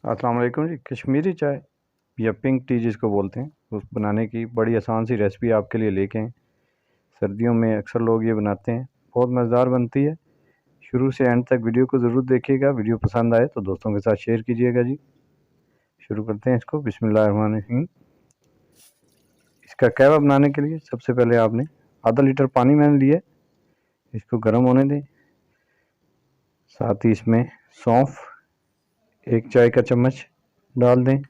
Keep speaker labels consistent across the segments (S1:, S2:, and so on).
S1: अस्सलाम वालेकुम जी। कश्मीरी चाय या पिंक टी जिसको बोलते हैं, उस बनाने की बड़ी आसान सी रेसिपी आपके लिए लेके हैं। सर्दियों में अक्सर लोग ये बनाते हैं, बहुत मज़ेदार बनती है। शुरू से एंड तक वीडियो को ज़रूर देखिएगा। वीडियो पसंद आए तो दोस्तों के साथ शेयर कीजिएगा जी। शुरू करते हैं इसको। बिस्मिल्लाहिर्रहमानिर्रहीम। इसका कहवा बनाने के लिए सबसे पहले आपने आधा लीटर पानी मैंने लिया, इसको गर्म होने दें। साथ ही इसमें सौंफ 1 चाय का चम्मच डाल दें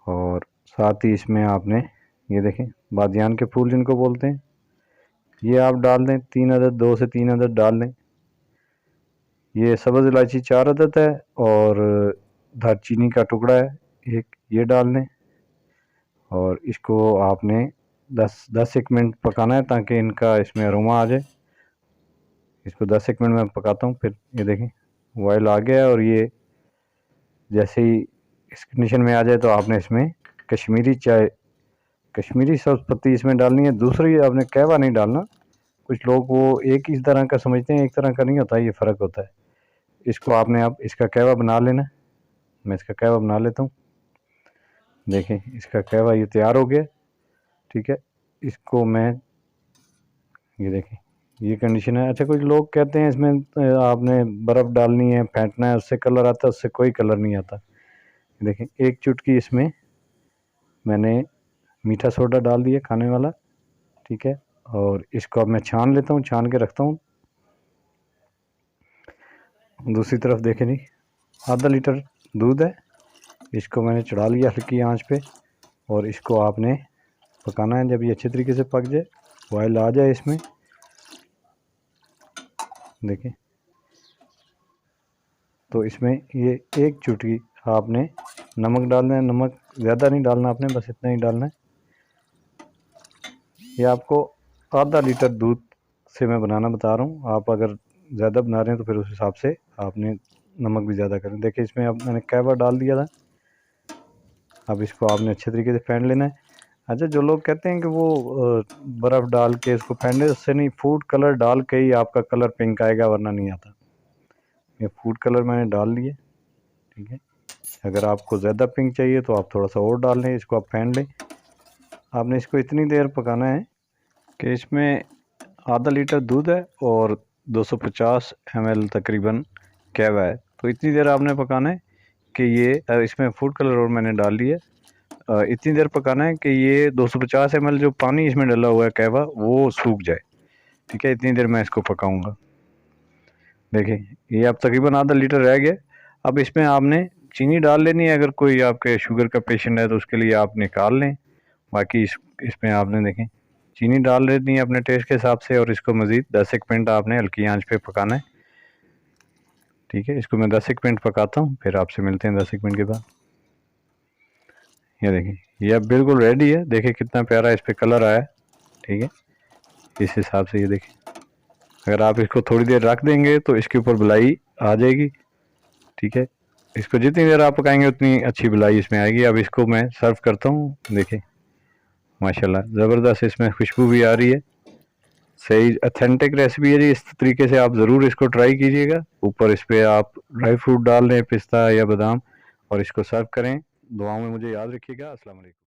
S1: और साथ ही इसमें आपने ये देखें बादियान के फूल जिनको बोलते हैं, ये आप डाल दें 3 अदद, 2 से 3 अदद डाल दें। ये सब्ज़ इलायची 4 अदद है और दालचीनी का टुकड़ा है 1, ये डाल दें। और इसको आपने 10-1 मिनट पकाना है ताकि इनका इसमें अरोमा आ जाए। इसको 10-1 मिनट में पकाता हूँ। फिर ये देखें बॉयल आ गया है और ये जैसे ही इस कंडीशन में आ जाए तो आपने इसमें कश्मीरी चाय, कश्मीरी सब्ज़ पत्ती इसमें डालनी है। दूसरी आपने कहवा नहीं डालना। कुछ लोग वो एक ही तरह का समझते हैं, एक तरह का नहीं होता, ये फ़र्क होता है। इसको आपने अब इसका कहवा बना लेना है। मैं इसका कहवा बना लेता हूँ। देखें इसका कहवा ये तैयार हो गया, ठीक है। इसको मैं ये देखें ये कंडीशन है। अच्छा, कुछ लोग कहते हैं इसमें आपने बर्फ़ डालनी है, फेंटना है, उससे कलर आता है। उससे कोई कलर नहीं आता। देखें 1 चुटकी इसमें मैंने मीठा सोडा डाल दिया खाने वाला, ठीक है। और इसको अब मैं छान लेता हूँ, छान के रखता हूँ। दूसरी तरफ देखें जी, आधा लीटर दूध है, इसको मैंने चढ़ा लिया हल्की आंच पे और इसको आपने पकाना है। जब ये अच्छे तरीके से पक जाए, बॉयल आ जाए इसमें, देखें तो इसमें ये 1 चुटकी आपने नमक डालना है। नमक ज़्यादा नहीं डालना आपने, बस इतना ही डालना है। ये आपको आधा लीटर दूध से मैं बनाना बता रहा हूँ। आप अगर ज़्यादा बना रहे हैं तो फिर उस हिसाब से आपने नमक भी ज़्यादा करें। देखिए इसमें अब मैंने कहवा डाल दिया था। अब इसको आपने अच्छे तरीके से फेंट लेना है। अच्छा, जो लोग कहते हैं कि वो बर्फ़ डाल के इसको फेंटने, उससे नहीं, फूड कलर डाल के ही आपका कलर पिंक आएगा, वरना नहीं आता। ये फूड कलर मैंने डाल लिए, ठीक है। अगर आपको ज़्यादा पिंक चाहिए तो आप थोड़ा सा और डाल लें। इसको आप फेंट लें। आपने इसको इतनी देर पकाना है कि इसमें आधा लीटर दूध है और 250 ml तकरीबन कहवा है, तो इतनी देर आपने पकाना है कि ये इसमें फूड कलर और मैंने डाल लिया। इतनी देर पकाना है कि ये 250 ml जो पानी इसमें डला हुआ है कहवा, वो सूख जाए, ठीक है। इतनी देर मैं इसको पकाऊंगा। देखिए ये अब तकरीबन आधा लीटर रह गया। अब इसमें आपने चीनी डाल लेनी है। अगर कोई आपके शुगर का पेशेंट है तो उसके लिए आप निकाल लें। बाकी इसमें आपने देखें चीनी डाल लेनी है अपने टेस्ट के हिसाब से और इसको मज़ीद 10-1 मिनट आपने हल्की आंच पे पकाना है, ठीक है। इसको मैं 10-1 मिनट पकाता हूँ, फिर आपसे मिलते हैं 10-1 मिनट के बाद। ये देखें ये अब बिल्कुल रेडी है। देखिए कितना प्यारा इस पर कलर आया, ठीक है। इस हिसाब से ये देखें, अगर आप इसको थोड़ी देर रख देंगे तो इसके ऊपर बलाई आ जाएगी, ठीक है। इसको जितनी देर आप पकाएंगे उतनी अच्छी बलाई इसमें आएगी। अब इसको मैं सर्व करता हूँ। देखिए माशाल्लाह ज़बरदस्त इसमें खुशबू भी आ रही है। सही ऑथेंटिक रेसिपी है जी। इस तरीके से आप ज़रूर इसको ट्राई कीजिएगा। ऊपर इस पर आप ड्राई फ्रूट डाल दें, पिस्ता या बादाम, और इसको सर्व करें। दुआओं में मुझे याद रखिएगा। अस्सलाम वालेकुम।